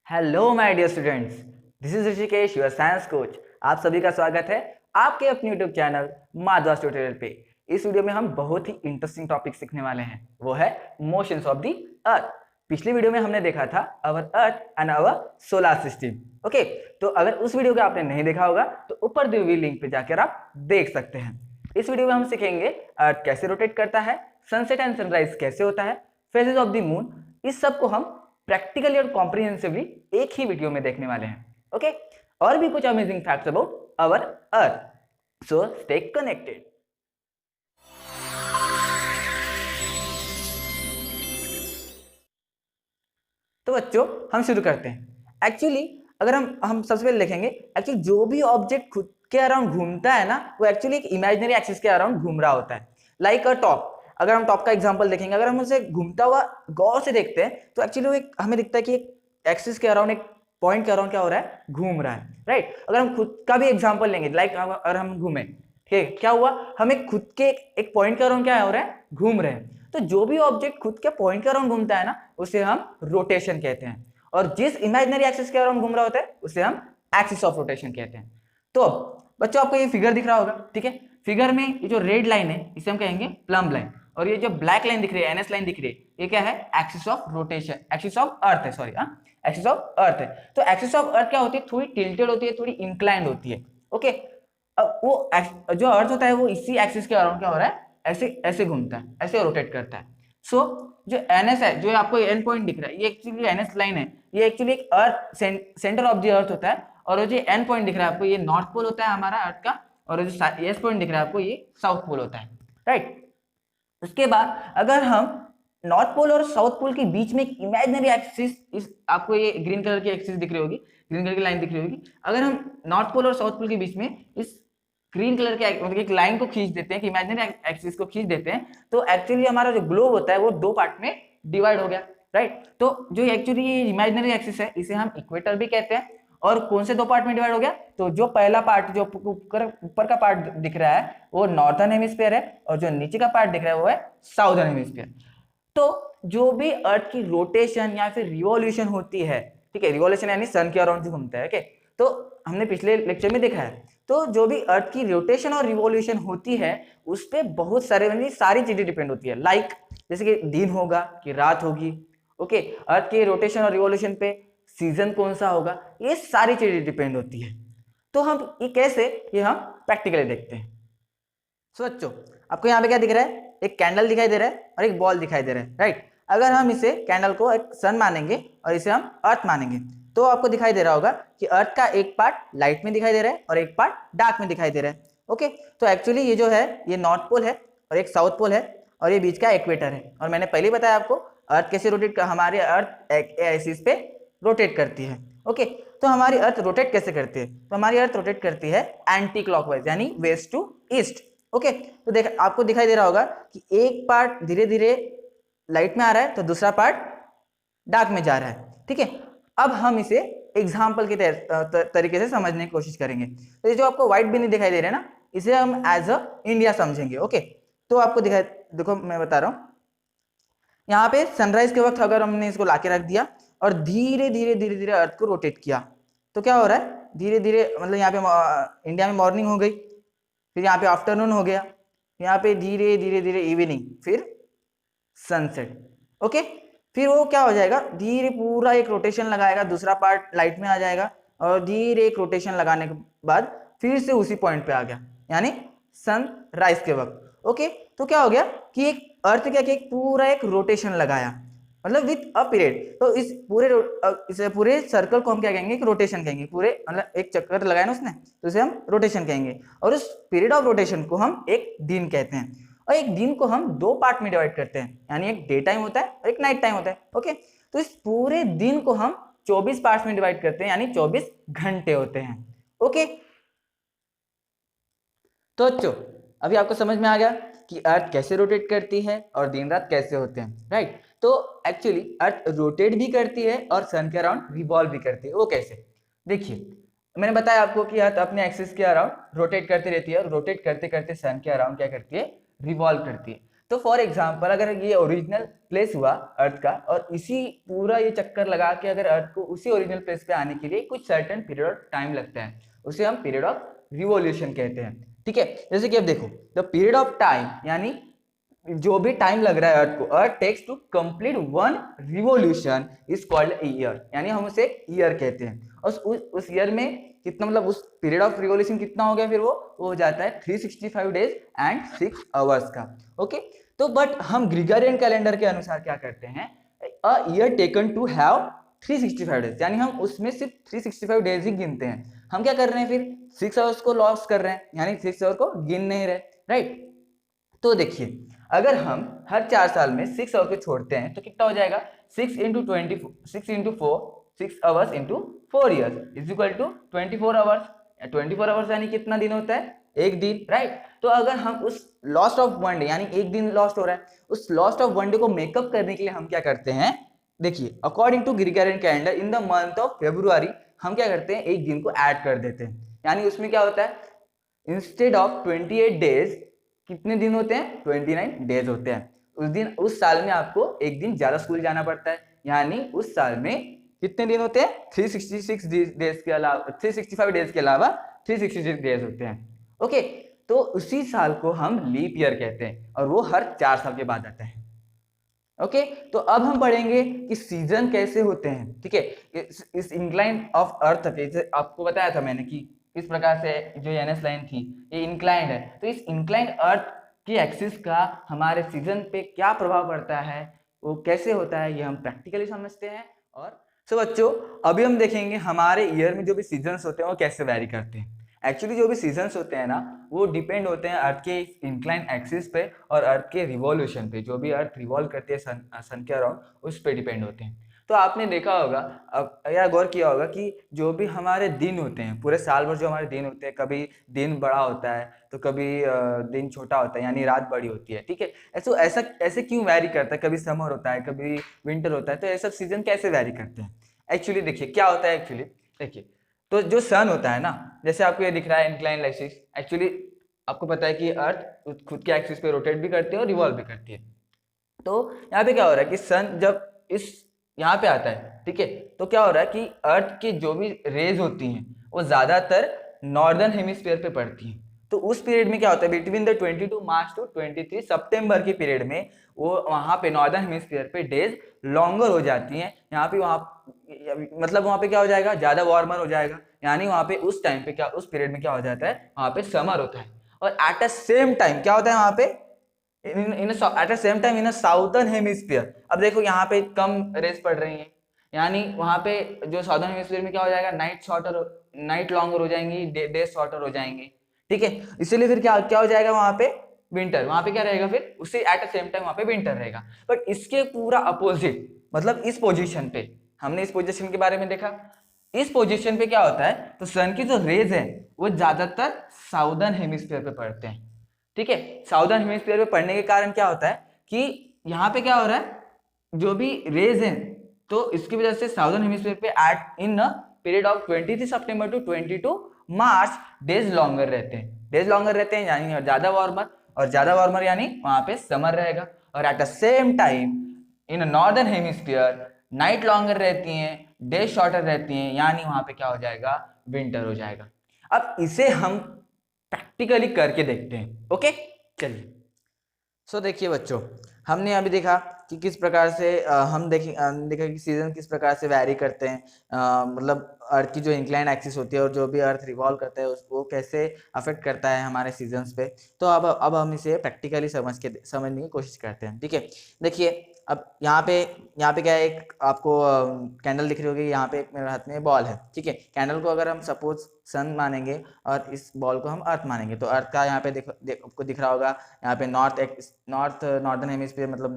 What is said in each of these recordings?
Hello my dear students, this is Rishikesh, your science coach. आप सभी का स्वागत है आपके अपने यूट्यूब चैनल माधवास ट्यूटोरियल पे। इस वीडियो में हम बहुत ही इंटरेस्टिंग टॉपिक सीखने वाले हैं, वो है मोशंस ऑफ द अर्थ। पिछली वीडियो में हमने देखा था our earth and our solar system. Okay, तो अगर उस वीडियो को आपने नहीं देखा होगा तो ऊपर दी हुई लिंक पे जाकर आप देख सकते हैं। इस वीडियो में हम सीखेंगे अर्थ कैसे रोटेट करता है, सनसेट एंड सनराइज कैसे होता है, फेजेस ऑफ द मून। इस सब को हम प्रैक्टिकली और कॉम्प्रिहेंसिवली एक ही वीडियो में देखने वाले हैं। ओके, और भी कुछ amazing facts about our earth, so stay connected. तो बच्चों, हम शुरू करते हैं। एक्चुअली अगर हम सबसे पहले देखेंगे, एक्चुअली जो भी ऑब्जेक्ट खुद के अराउंड घूमता है ना, वो एक्चुअली एक इमेजिनरी एक्सिस के अराउंड घूम रहा होता है। लाइक अ टॉप, अगर हम टॉप का एग्जांपल देखेंगे, अगर हम उसे घूमता हुआ गौर से देखते हैं तो एक्चुअली वो एक हमें दिखता है कि एक एक्सिस के अराउंड, एक पॉइंट के अराउंड क्या हो रहा है, घूम रहा है। राइट, अगर हम खुद का भी एग्जाम्पल लेंगे, लाइक अगर हम घूमे, ठीक है, क्या हुआ, हमें खुद के एक पॉइंट के अराउंड क्या हो रहा है, घूम रहे हैं। तो जो भी ऑब्जेक्ट खुद के पॉइंट के अराउंड घूमता है ना, उसे हम रोटेशन कहते हैं। और जिस इमेजिनरी एक्सिस के अराउंड घूम रहा होता है उसे हम एक्सिस ऑफ रोटेशन कहते हैं। तो बच्चों, आपको ये फिगर दिख रहा होगा, ठीक है। फिगर में ये जो रेड लाइन है इसे हम कहेंगे प्लम लाइन, और ये जो ब्लैक लाइन दिख रही है, एनएस लाइन दिख रही है, ये क्या है, axis of rotation, axis of earth है, सॉरी, एक्सिस ऑफ अर्थ है। तो एक्सिस ऑफ अर्थ क्या होती है, थोड़ी टिल्टेड होती है, थोड़ी इंक्लाइंड होती है। ओके, अब वो जो अर्थ होता है वो इसी एक्सिस के अराउंड क्या हो रहा है, ऐसे ऐसे घूमता है, ऐसे रोटेट करता है। सो जो एनएस है, जो आपको एंड पॉइंट दिख रहा है, ये एक्चुअली एनएस लाइन है, ये एक्चुअली एक अर्थ सेंटर ऑफ द अर्थ होता है। और जो एंड पॉइंट दिख रहा है आपको, ये नॉर्थ पोल होता है हमारा अर्थ का, और जो एस पॉइंट दिख रहा है आपको, ये साउथ पोल होता है। राइट, उसके बाद अगर हम नॉर्थ पोल और साउथ पोल के बीच में एक इमेजिनरी एक्सिस, इस आपको ये ग्रीन कलर की एक्सिस दिख रही होगी, ग्रीन कलर की लाइन दिख रही होगी, अगर हम नॉर्थ पोल और साउथ पोल के बीच में इस ग्रीन कलर के मतलब एक लाइन को खींच देते हैं, कि इमेजिनरी एक्सिस को खींच देते हैं, तो एक्चुअली हमारा जो ग्लोब होता है वो दो पार्ट में डिवाइड हो गया। राइट, तो जो एक्चुअली ये इमेजिनरी एक्सिस है इसे हम इक्वेटर भी कहते हैं। और कौन से दो पार्ट में डिवाइड हो गया, तो जो पहला पार्ट, जो ऊपर का पार्ट दिख रहा है वो नॉर्थर्न हेमिस्फीयर है, और जो नीचे का पार्ट दिख रहा है वो है साउदर्न हेमिस्फीयर। तो जो भी अर्थ की रोटेशन या फिर रिवॉल्यूशन होती है, ठीक है, रिवॉल्यूशन यानी सन के अराउंड जो घूमता है, ओके, तो हमने पिछले लेक्चर में देखा है। तो जो भी अर्थ की रोटेशन और रिवॉल्यूशन होती है उस पर बहुत सारे सारी चीजें डिपेंड होती है। लाइक जैसे कि दिन होगा कि रात होगी, ओके, अर्थ के रोटेशन और रिवॉल्यूशन पे सीजन कौन सा होगा, ये सारी चीजें डिपेंड होती है। तो हम ये कैसे, ये हम प्रैक्टिकली देखते हैं। सो बच्चों, आपको यहाँ पे क्या दिख रहा है, एक कैंडल दिखाई दे रहा है और एक बॉल दिखाई दे रहा है। राइट, अगर हम इसे कैंडल को एक सन मानेंगे और इसे हम अर्थ मानेंगे, तो आपको दिखाई दे रहा होगा कि अर्थ का एक पार्ट लाइट में दिखाई दे रहा है और एक पार्ट डार्क में दिखाई दे रहा है। ओके, तो एक्चुअली ये जो है ये नॉर्थ पोल है और एक साउथ पोल है, और ये बीच का इक्वेटर है। और मैंने पहले बताया आपको अर्थ कैसे रोटेट, हमारे अर्थ एक्सिस पे रोटेट करती है। ओके, तो हमारी अर्थ रोटेट कैसे करती है, तो हमारी अर्थ रोटेट करती है एंटी क्लॉकवाइज, यानी वेस्ट टू ईस्ट। ओके, तो देख आपको दिखाई दे रहा होगा कि एक पार्ट धीरे धीरे लाइट में आ रहा है तो दूसरा पार्ट डार्क में जा रहा है। ठीक है, अब हम इसे एग्जाम्पल के तरीके से समझने की कोशिश करेंगे। तो ये जो आपको व्हाइट बिंदी दिखाई दे रहे हैं ना, इसे हम एज अ इंडिया समझेंगे। ओके, तो आपको दिखाई, देखो मैं बता रहा हूँ, यहाँ पे सनराइज के वक्त अगर हमने इसको लाके रख दिया और धीरे धीरे धीरे धीरे अर्थ को रोटेट किया, तो क्या हो रहा है, धीरे धीरे, मतलब यहाँ पे इंडिया में मॉर्निंग हो गई, फिर यहाँ पे आफ्टरनून हो गया, यहाँ पे धीरे धीरे धीरे इवनिंग, फिर सनसेट। ओके, फिर वो क्या हो जाएगा, धीरे पूरा एक रोटेशन लगाएगा, दूसरा पार्ट लाइट में आ जाएगा, और धीरे एक रोटेशन लगाने के बाद फिर से उसी पॉइंट पे आ गया, यानी सनराइज के वक्त। ओके, तो क्या हो गया कि एक अर्थ क्या कि एक पूरा एक रोटेशन लगाया, मतलब विथ अ पीरियड। तो इस पूरे सर्कल को हम क्या कहेंगे, एक रोटेशन कहेंगे। पूरे मतलब एक चक्कर लगाया ना उसने, तो इसे हम रोटेशन कहेंगे, और उस पीरियड ऑफ रोटेशन को हम एक दिन कहते हैं। और एक दिन को हम दो पार्ट में डिवाइड करते हैं, यानी एक डे टाइम होता है और एक नाइट टाइम होता है। ओके, तो इस पूरे दिन को हम 24 पार्ट्स में डिवाइड करते हैं, यानी 24 घंटे होते हैं। ओके, तो बच्चों अभी आपको समझ में आ गया कि अर्थ कैसे रोटेट करती है और दिन रात कैसे होते हैं। राइट, तो एक्चुअली अर्थ रोटेट भी करती है और सन के अराउंड रिवॉल्व भी करती है। वो कैसे, देखिए, मैंने बताया आपको कि अर्थ अपने एक्सिस के अराउंड रोटेट करती रहती है, और रोटेट करते करते सन के अराउंड क्या करती है, रिवॉल्व करती है। तो फॉर एग्जाम्पल अगर ये ओरिजिनल प्लेस हुआ अर्थ का, और इसी पूरा ये चक्कर लगा के अगर अर्थ को उसी ओरिजिनल प्लेस पे आने के लिए कुछ सर्टेन पीरियड ऑफ टाइम लगता है, उसे हम पीरियड ऑफ रिवॉल्यूशन कहते हैं। ठीक है, जैसे कि अब देखो द पीरियड ऑफ टाइम, यानी जो भी टाइम लग रहा है अर्थ को, earth takes to complete one revolution is called year, यानी हम उसे ईयर कहते हैं। और उस ईयर में कितना, मतलब उस पीरियड ऑफ रिवॉल्यूशन कितना हो गया, फिर वो हो जाता है 365 डेज एंड 6 आवर्स का। ओके, तो बट हम ग्रिगोरियन कैलेंडर के अनुसार क्या करते हैं, a year taken to have 365 days, यानी हम उसमें सिर्फ 365 डेज ही गिनते हैं। हम क्या कर रहे हैं, फिर 6 आवर्स को लॉस कर रहे हैं, यानी 6 आवर को गिन नहीं रहे, राइट। तो देखिए अगर हम हर 4 साल में 6 आवर को छोड़ते हैं तो कितना हो जाएगा, 6 into 24, 6 into 4, 6 hours into 4 years is equal to 24 hours. 24 hours यानी कितना दिन होता है, एक दिन, राइट। तो अगर हम उस लॉस्ट ऑफ वन डे, यानी एक दिन लॉस्ट हो रहा है, उस लॉस्ट ऑफ वन डे को मेकअप करने के लिए हम क्या करते हैं, देखिए according to Gregorian calendar in the month of February हम क्या करते हैं, एक दिन को ऐड कर देते हैं। यानी उसमें क्या होता है, इंस्टेड ऑफ 28 डेज कितने दिन होते हैं, 29 डेज होते हैं। उस दिन, उस साल में आपको एक दिन ज्यादा स्कूल जाना पड़ता है, यानी उस साल में कितने दिन होते हैं, 366 डेज के अलावा, 365 डेज के अलावा 366 डेज होते हैं। ओके, तो उसी साल को हम लीप ईयर कहते हैं, और वो हर 4 साल के बाद आता है। ओके, तो अब हम पढ़ेंगे कि सीजन कैसे होते हैं। ठीक है, इस इंक्लाइन ऑफ अर्थ, आपको बताया था मैंने कि इस प्रकार से जो एनएस लाइन थी ये इंक्लाइंड है, तो इस इंक्लाइंड अर्थ की एक्सिस का हमारे सीजन पे क्या प्रभाव पड़ता है, वो कैसे होता है, ये हम प्रैक्टिकली समझते हैं। और सो बच्चों अभी हम देखेंगे हमारे ईयर में जो भी सीजन्स होते हैं वो कैसे वैरी करते हैं। एक्चुअली जो भी सीजन्स होते हैं ना, वो डिपेंड होते हैं अर्थ के इंक्लाइन एक्सिस पे और अर्थ के रिवॉल्यूशन पे, जो भी अर्थ रिवॉल्व करती है सन के अराउंड, उस पे डिपेंड होते हैं। तो आपने देखा होगा या गौर किया होगा कि जो भी हमारे दिन होते हैं, पूरे साल भर जो हमारे दिन होते हैं, कभी दिन बड़ा होता है तो कभी दिन छोटा होता है, यानी रात बड़ी होती है। ठीक है, ऐसे क्यों वैरी करता है, कभी समर होता है, कभी विंटर होता है, तो ऐसा सीजन कैसे वैरी करते हैं। एक्चुअली देखिए क्या होता है, एक्चुअली देखिए तो जो सन होता है ना, जैसे आपको ये दिख रहा है इंक्लाइन एक्सिस, एक्चुअली आपको पता है कि अर्थ खुद के एक्सिस पे रोटेट भी करती है और रिवॉल्व भी करती है। तो यहाँ पे क्या हो रहा है कि सन जब इस यहाँ पे आता है, ठीक है, तो क्या हो रहा है कि अर्थ की जो भी रेज होती हैं वो ज्यादातर नॉर्दर्न हेमिस्फीयर पे पड़ती हैं। तो उस पीरियड में क्या होता है, बिटवीन द 22 मार्च टू 23 सितंबर के पीरियड में वो वहां पे नॉर्दर्न हेमिस्फीयर पे डेज लॉन्गर हो जाती हैं। यहाँ पे मतलब वहां पे क्या हो जाएगा, ज्यादा वार्मर हो जाएगा, यानी वहां पे उस टाइम पे क्या, उस पीरियड में क्या हो जाता है, वहां पे समर होता है। और एट द सेम टाइम क्या होता है वहां पे, at the same time in a southern hemisphere, अब देखो यहाँ पे कम रेस पड़ रही है, यानी वहां पे जो साउदर्न हेमिस्फीयर में क्या हो जाएगा, नाइट लॉन्गर हो जाएंगी, डे शॉर्टर हो जाएंगे। ठीक है, इसीलिए फिर क्या क्या हो जाएगा वहां पे, विंटर, वहां पे क्या रहेगा, फिर उसी एट द सेम टाइम वहां पे विंटर रहेगा। बट इसके पूरा अपोजिट, मतलब इस पोजीशन पे, हमने इस पोजीशन के बारे में देखा, इस पोजीशन पे क्या होता है, तो सन की जो रेज है वो ज्यादातर साउदर्न हेमिस्फीयर पे पड़ते हैं। ठीक है, साउदर्न हेमिस्फीयर पे पड़ने के कारण क्या होता है कि यहाँ पे क्या हो रहा है, जो भी रेज है, तो इसकी वजह से साउदर्न हेमिस्फीयर पे एट इन पीरियड ऑफ 23 सितंबर टू 22 मार्च डेज लॉन्गर रहते हैं, डेज लॉन्गर रहते हैं, यानी ज्यादा वार्मर, और ज्यादा वार्मर यानी वहां पे समर रहेगा। और at the same time in northern hemisphere night longer रहती हैं, डे शॉर्टर रहती हैं, यानी वहां पे क्या हो जाएगा, विंटर हो जाएगा। अब इसे हम प्रैक्टिकली करके देखते हैं। ओके, चलिए। सो देखिए बच्चों, हमने अभी देखा कि किस प्रकार से हम देखा कि सीजन किस प्रकार से वैरी करते हैं, मतलब अर्थ की जो इंक्लाइन एक्सिस होती है और जो भी अर्थ रिवॉल्व करता है उसको कैसे अफेक्ट करता है हमारे सीजन्स पे। तो अब हम इसे प्रैक्टिकली समझने की कोशिश करते हैं। ठीक है, देखिए अब यहाँ पे क्या है, एक आपको कैंडल दिख रही होगी, यहाँ पे एक मेरे हाथ में बॉल है। ठीक है, कैंडल को अगर हम सपोज सन मानेंगे और इस बॉल को हम अर्थ मानेंगे, तो अर्थ का यहाँ पे आपको दिख रहा होगा, यहाँ पे नॉर्दर्न हेमिस्फीयर मतलब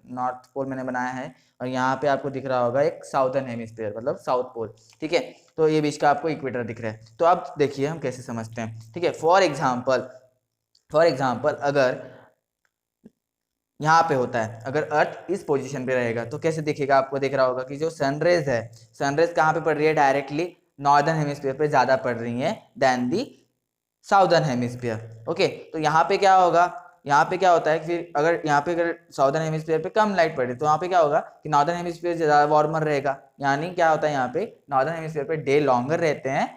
नॉर्थ पोल मैंने बनाया है, और यहाँ पे आपको दिख रहा होगा एक साउदर्न हेमिस्फीयर मतलब साउथ पोल। ठीक है, तो ये बीच का आपको इक्वेटर दिख रहा है। तो अब देखिए हम कैसे समझते हैं। ठीक है, फॉर एग्जाम्पल अगर यहाँ पे होता है, अगर अर्थ इस पोजीशन पे रहेगा तो कैसे दिखेगा, आपको दिख रहा होगा कि जो सनरेज है, सनरेज कहाँ पे पड़ रही है, डायरेक्टली नॉर्दर्न हेमिस्फीयर पे ज्यादा पड़ रही है देन दी साउदर्न हेमिस्फीयर। ओके, तो यहाँ पे क्या होगा, यहाँ पे क्या होता है कि फिर अगर यहाँ पे अगर साउदर्न हेमिस्फीयर पे कम लाइट पड़े तो यहाँ पे क्या होगा कि नॉर्दर्न हेमिस्फीयर ज़्यादा वार्मर रहेगा, यानी क्या होता है यहाँ पे नॉर्दर्न हेमिस्फीयर पे डे लॉन्गर रहते हैं,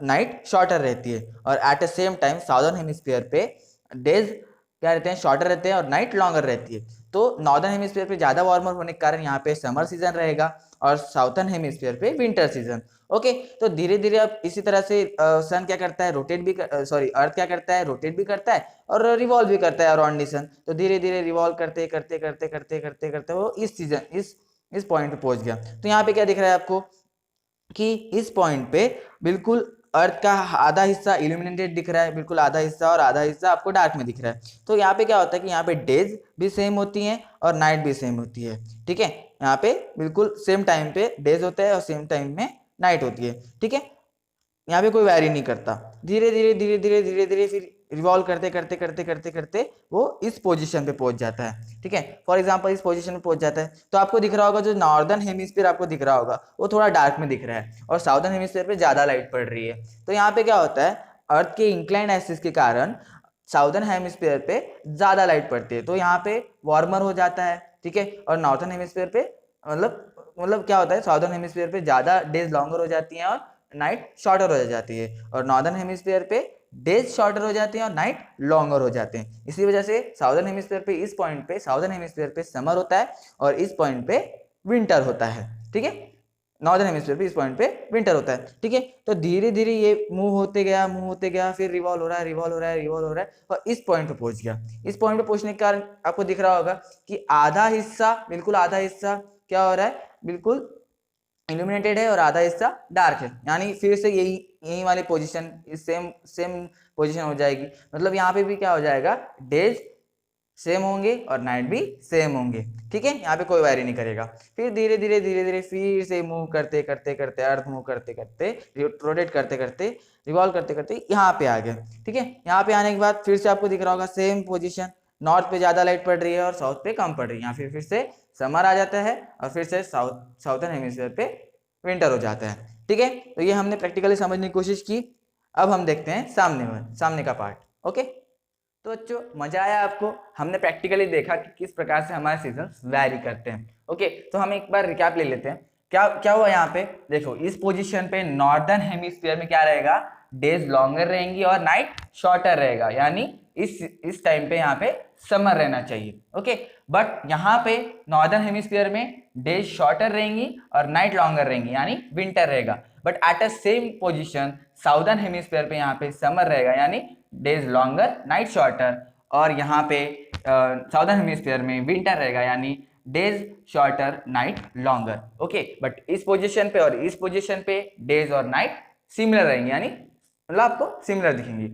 नाइट शॉर्टर रहती है, और at the same time southern hemisphere पे डेज क्या रहते हैं, शॉर्टर रहते हैं और नाइट लॉन्गर रहती है। तो नॉर्दर्न हेमिस्फीयर पे ज्यादा वार्मर होने के कारण यहाँ पे समर सीजन रहेगा और साउथर्न हेमिस्फीयर पे विंटर सीजन। ओके, तो धीरे धीरे अब इसी तरह से सन क्या करता है, रोटेट भी सॉरी अर्थ क्या करता है, रोटेट भी करता है और रिवॉल्व भी करता है अराउंड द सन। तो धीरे धीरे रिवॉल्व करते करते करते करते करते करते वो इस सीजन इस पॉइंट पे पहुंच गया। तो यहाँ पे क्या दिख रहा है आपको कि इस पॉइंट पे बिल्कुल अर्थ का आधा हिस्सा इल्यूमिनेटेड दिख रहा है, बिल्कुल आधा हिस्सा, और आधा हिस्सा आपको डार्क में दिख रहा है। तो यहाँ पे क्या होता है कि यहाँ पे डेज भी सेम होती हैं और नाइट भी सेम होती है। ठीक है, यहाँ पे बिल्कुल सेम टाइम पे डेज होता है और सेम टाइम में नाइट होती है। ठीक है, यहाँ पे कोई वैरी नहीं करता। धीरे धीरे धीरे धीरे धीरे धीरे फिर रिवॉल्व करते करते करते करते करते वो इस पोजीशन पे पहुंच जाता है। ठीक है, फॉर एग्जांपल इस पोजीशन पे पहुंच जाता है तो आपको दिख रहा होगा जो नॉर्दर्न हेमिस्फीयर आपको दिख रहा होगा वो थोड़ा डार्क में दिख रहा है और साउदर्न हेमिस्फीयर पे ज्यादा लाइट पड़ रही है। तो यहाँ पे क्या होता है, अर्थ के इंक्लाइंड एक्सिस के कारण साउदर्न हेमिस्फीयर पे ज्यादा लाइट पड़ती है, तो यहाँ पे वार्मर हो जाता है। ठीक है, और नॉर्थर्न हेमिस्फीयर पे मतलब क्या होता है, साउदर्न हेमिस्फीयर पे ज्यादा डेज लॉन्गर हो जाती हैं और नाइट शॉर्टर हो जाती है, और नॉर्दर्न हेमिस्फीयर पे डेज शॉर्टर हो जाते हैं और नाइट लॉन्गर हो जाते हैं। इसी वजह से साउदर्न हेमिस्फीयर पे इस पॉइंट पे साउदर्न हेमिस्फीयर पे समर होता है और इस पॉइंट पे विंटर होता है। ठीक है, नॉर्दर्न हेमिस्फीयर पे इस पॉइंट पे विंटर होता है। ठीक है, तो धीरे धीरे ये मूव होते गया, फिर रिवॉल्व हो रहा है, रिवॉल्व हो रहा है, रिवॉल्व हो रहा है और इस पॉइंट पे पहुंच गया। इस पॉइंट पे पहुंचने के कारण आपको दिख रहा होगा कि आधा हिस्सा, बिल्कुल आधा हिस्सा क्या हो रहा है, बिल्कुल इल्यूमिनेटेड है और आधा हिस्सा डार्क है, यानी फिर से यही वाली पोजीशन सेम सेम पोजीशन हो जाएगी। मतलब यहाँ पे भी क्या हो जाएगा, डेज सेम होंगे और नाइट भी सेम होंगे। ठीक है, यहाँ पे कोई वैरी नहीं करेगा। फिर धीरे धीरे फिर से मूव करते करते करते अर्थ मूव करते करते रोटेट करते करते रिवॉल्व करते करते यहाँ पे आ गया। ठीक है, यहाँ पे आने के बाद फिर से आपको दिख रहा होगा सेम पोजीशन, नॉर्थ पे ज्यादा लाइट पड़ रही है और साउथ पे कम पड़ रही है। यहाँ फिर से समर आ जाता है और फिर से साउथर्न हेमिस्फीयर पे विंटर हो जाता है। ठीक है, तो ये हमने प्रैक्टिकली समझने की कोशिश की। अब हम देखते हैं सामने का पार्ट। ओके, तो बच्चों मजा आया आपको, हमने प्रैक्टिकली देखा कि किस प्रकार से हमारे सीजन्स वैरी करते हैं। ओके, तो हम एक बार रिकैप ले लेते हैं। क्या क्या हुआ यहाँ पे, देखो इस पोजीशन पे नॉर्दर्न हेमिस्फीयर में क्या रहेगा, डेज लॉन्गर रहेंगी और नाइट शॉर्टर रहेगा, यानी इस टाइम पे यहाँ पे समर रहना चाहिए। ओके, बट यहाँ पे नॉर्दर्न हेमिस्फीयर में डेज शॉर्टर रहेंगी और नाइट लॉन्गर रहेंगी, यानी विंटर रहेगा। But at a same position southern hemisphere पे यहाँ पे समर रहेगा, यानी डेज लॉन्गर नाइट शॉर्टर, और यहाँ पे साउदर्न हेमिस्फीयर में विंटर रहेगा, यानी days shorter night longer. Okay, but इस पोजीशन पे और इस पोजीशन पे डेज और नाइट सिमिलर रहेंगे, यानी मतलब आपको सिमिलर दिखेंगी।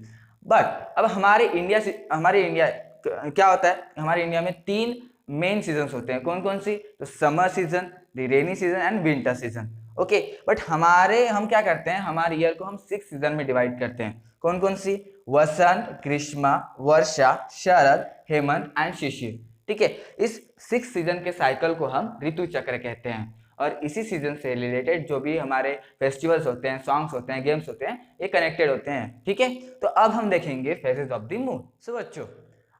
बट अब हमारे इंडिया क्या होता है, हमारे इंडिया में 3 मेन सीजन्स होते हैं। कौन कौन सी, तो summer season, the rainy season and winter season. Okay, but हम क्या करते हैं, हमारे ईयर को हम 6 सीजन में डिवाइड करते हैं। कौन कौन सी, वसंत, ग्रीष्मा, वर्षा, शरद, हेमंत एंड शिशिर। ठीक है, इस 6 सीजन के साइकिल को हम ऋतु चक्र कहते हैं, और इसी सीजन से रिलेटेड जो भी हमारे फेस्टिवल्स होते हैं, सॉन्ग्स होते हैं, गेम्स होते हैं, ये कनेक्टेड होते हैं। ठीक है, तो अब हम देखेंगे फेजेस ऑफ द मून। सो बच्चों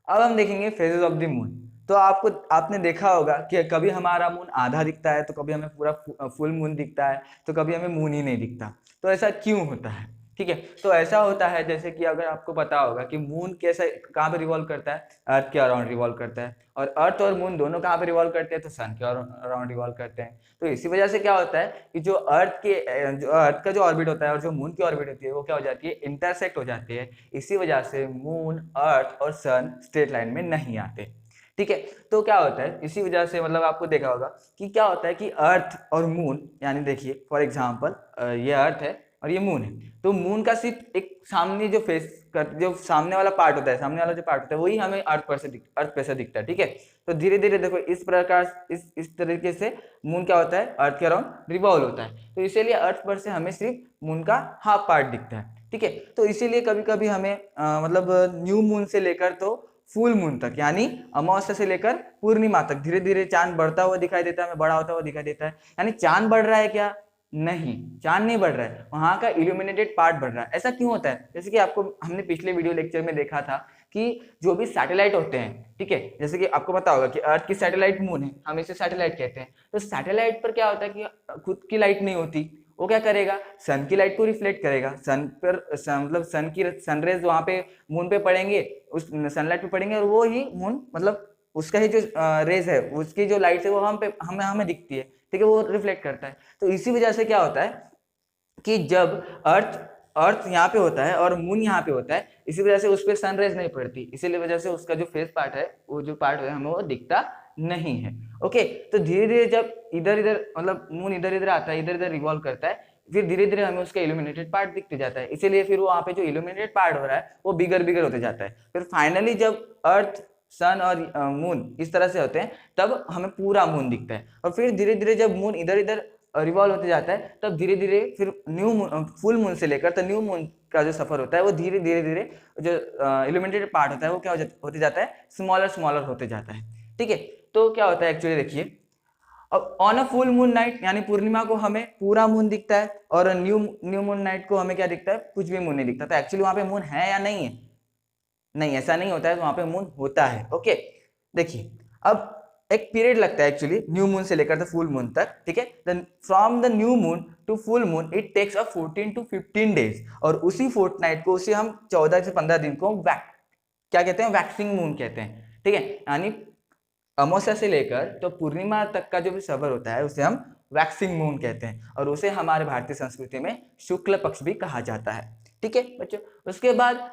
अब हम देखेंगे फेजेस ऑफ द मून। तो आपने देखा होगा कि कभी हमारा मून आधा दिखता है, तो कभी हमें पूरा फुल मून दिखता है, तो कभी हमें मून ही नहीं दिखता। तो ऐसा क्यों होता है? ठीक है, तो ऐसा होता है जैसे कि अगर आपको पता होगा कि मून कैसे कहाँ पे रिवॉल्व करता है, अर्थ के अराउंड रिवॉल्व करता है, और अर्थ और मून दोनों कहाँ पे रिवॉल्व करते हैं, तो सन के अराउंड रिवॉल्व करते हैं। तो इसी वजह से क्या होता है कि जो अर्थ का जो ऑर्बिट होता है और जो मून की ऑर्बिट होती है वो क्या हो जाती है, इंटरसेक्ट हो जाती है। इसी वजह से मून, अर्थ और सन स्ट्रेट लाइन में नहीं आते। ठीक है, तो क्या होता है इसी वजह से, मतलब आपको देखा होगा कि क्या होता है कि अर्थ और मून, यानी देखिए फॉर एग्जांपल ये अर्थ है और ये मून है, तो मून का सिर्फ एक सामने जो सामने वाला पार्ट होता है, सामने वाला जो पार्ट होता है वही हमें अर्थ पे से दिखता है। ठीक है, तो धीरे धीरे देखो इस प्रकार इस तरीके से मून क्या होता है, अर्थ के अराउंड रिवॉल्व होता है। तो इसीलिए अर्थ पर से हमें सिर्फ मून का हाफ पार्ट दिखता है। ठीक है, तो इसीलिए कभी कभी हमें मतलब न्यू मून से लेकर तो फुल मून तक, यानी अमावस्या से लेकर पूर्णिमा तक धीरे धीरे चांद बढ़ता हुआ दिखाई देता है, हमें बड़ा होता हुआ दिखाई देता है। यानी चांद बढ़ रहा है क्या? नहीं, चांद नहीं बढ़ रहा है, वहां का इल्यूमिनेटेड पार्ट बढ़ रहा है। ऐसा क्यों होता है? जैसे कि आपको हमने पिछले वीडियो लेक्चर में देखा था कि जो भी सैटेलाइट होते हैं, ठीक है, जैसे कि आपको पता होगा कि अर्थ की सैटेलाइट मून है, हम इसे सैटेलाइट कहते हैं। तो सैटेलाइट पर क्या होता है कि खुद की लाइट नहीं होती, वो क्या करेगा, सन की लाइट को रिफ्लेक्ट करेगा। सन पर मतलब सन की सनरेज वहां पे मून पे पड़ेंगे, उस सनलाइट पे पड़ेंगे, और वो ही मून मतलब उसका ही जो रेज है, उसकी जो लाइट है वो हम पे हमें दिखती है, ठीक है, वो रिफ्लेक्ट करता है। तो इसी वजह से क्या होता है कि जब अर्थ अर्थ यहाँ पे होता है और मून यहाँ पे होता है, इसी वजह से उस पर सनरेज नहीं पड़ती, इसीलिए वजह से उसका जो फेस पार्ट है, वो जो पार्ट है हमें वो दिखता नहीं है। ओके, तो धीरे धीरे जब इधर इधर मतलब मून इधर इधर आता है, इधर इधर रिवॉल्व करता है, फिर धीरे धीरे हमें उसका इल्यूमिनेटेड पार्ट दिखते जाता है, इसीलिए फिर वहां पे जो इल्यूमिनेटेड पार्ट हो रहा है वो बिगर बिगर होते जाता है। फिर फाइनली जब अर्थ, सन और मून इस तरह से होते हैं, तब हमें पूरा मून दिखता है। और फिर धीरे धीरे जब मून इधर इधर रिवॉल्व होते जाता है, तब धीरे धीरे फिर न्यू मून, फुल मून से लेकर तो न्यू मून का जो सफर होता है, वो धीरे धीरे धीरे जो इल्यूमिनेटेड पार्ट होता है वो क्या होते जाता है, स्मॉलर स्मॉलर होते जाता है। ठीक है, तो क्या होता है एक्चुअली देखिए, अब on a full moon night यानी पूर्णिमा को हमें पूरा मून दिखता है, और न्यू मून नाइट को हमें क्या दिखता है, कुछ भी मून नहीं दिखता। तो एक्चुअली वहां पे मून है या नहीं है, नहीं, ऐसा नहीं होता है, तो वहां पे मून होता है। ओके, देखिए अब एक पीरियड लगता है एक्चुअली न्यू मून से लेकर फुल मून तक, ठीक है। From the new moon to full moon it takes a 14 to 15 days, और उसी फोर्टनाइट को, उसे हम 14 से 15 दिन को क्या कहते हैं, वैक्सिंग मून कहते हैं, ठीक है। यानी अमावस्या से लेकर तो पूर्णिमा तक का जो भी सफर होता है उसे हम वैक्सिंग मून कहते हैं, और उसे हमारे भारतीय संस्कृति में शुक्ल पक्ष भी कहा जाता है। ठीक है बच्चों, उसके बाद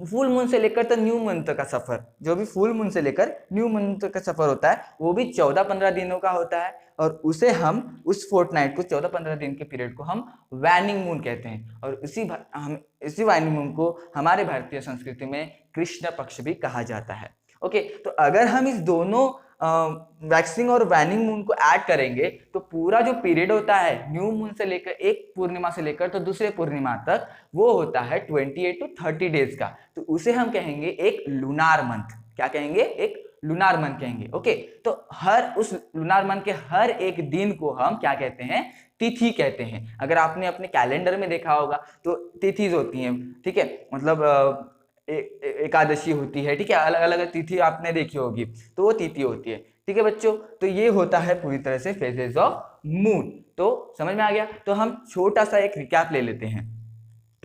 फुल मून से लेकर तो न्यू मून तक का सफर, जो भी फुल मून से लेकर न्यू मून तक का सफर होता है, वो भी 14-15 दिनों का होता है, और उसे हम उस फोर्टनाइट को 14-15 दिन के पीरियड को हम वैनिंग मून कहते हैं, और इसी वैनिंग मून को हमारे भारतीय संस्कृति में कृष्ण पक्ष भी कहा जाता है। ओके, तो अगर हम इस दोनों वैक्सिंग और वैनिंग मून को ऐड करेंगे, तो पूरा जो पीरियड होता है न्यू मून से लेकर, एक पूर्णिमा से लेकर तो दूसरे पूर्णिमा तक, वो होता है 28 to 30 डेज का। तो उसे हम कहेंगे एक लूनार मंथ। क्या कहेंगे, एक लूनार मंथ कहेंगे। ओके, तो उस लूनार मंथ के हर एक दिन को हम क्या कहते हैं, तिथि कहते हैं। अगर आपने अपने कैलेंडर में देखा होगा तो तिथिज होती हैं, ठीक है, मतलब एकादशी होती है, ठीक है, अलग अलग तिथि आपने देखी होगी, तो वो तिथि होती है। ठीक है बच्चों, तो ये होता है पूरी तरह से फेजेस ऑफ मून। तो समझ में आ गया। तो हम छोटा सा एक रिकैप ले लेते हैं।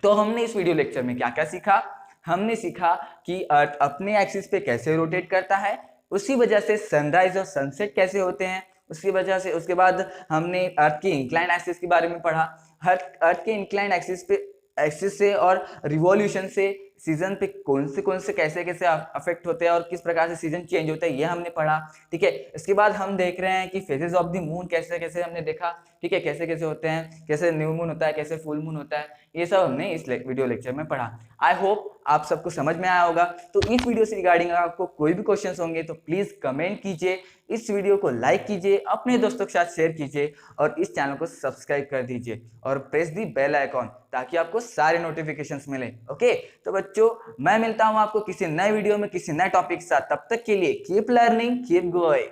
तो हमने इस वीडियो लेक्चर में क्या क्या सीखा, हमने सीखा कि अर्थ अपने एक्सिस पे कैसे रोटेट करता है, उसी वजह से सनराइज और सनसेट कैसे होते हैं, उसकी वजह से उसके बाद हमने अर्थ की इंक्लाइन एक्सिस के बारे में पढ़ा। अर्थ के इंक्लाइन एक्सिस से और रिवॉल्यूशन से सीजन पे कौन से कैसे कैसे अफेक्ट होते हैं और किस प्रकार से सीजन चेंज होता है, ये हमने पढ़ा। ठीक है, इसके बाद हम देख रहे हैं कि फेजेस ऑफ द मून कैसे कैसे हमने देखा, ठीक है, कैसे कैसे होते हैं, कैसे न्यू मून होता है, कैसे फुल मून होता है, ये सब हमने इस वीडियो लेक्चर में पढ़ा। आई होप आप सबको समझ में आया होगा। तो इस वीडियो से रिगार्डिंग आपको कोई भी क्वेश्चंस होंगे तो प्लीज कमेंट कीजिए, इस वीडियो को लाइक कीजिए, अपने दोस्तों के साथ शेयर कीजिए, और इस चैनल को सब्सक्राइब कर दीजिए, और प्रेस दी बेल आइकॉन, ताकि आपको सारे नोटिफिकेशंस मिले। ओके, तो बच्चों मैं मिलता हूं आपको किसी नए वीडियो में किसी नए टॉपिक के साथ। तब तक के लिए कीप लर्निंग, कीप गोइंग।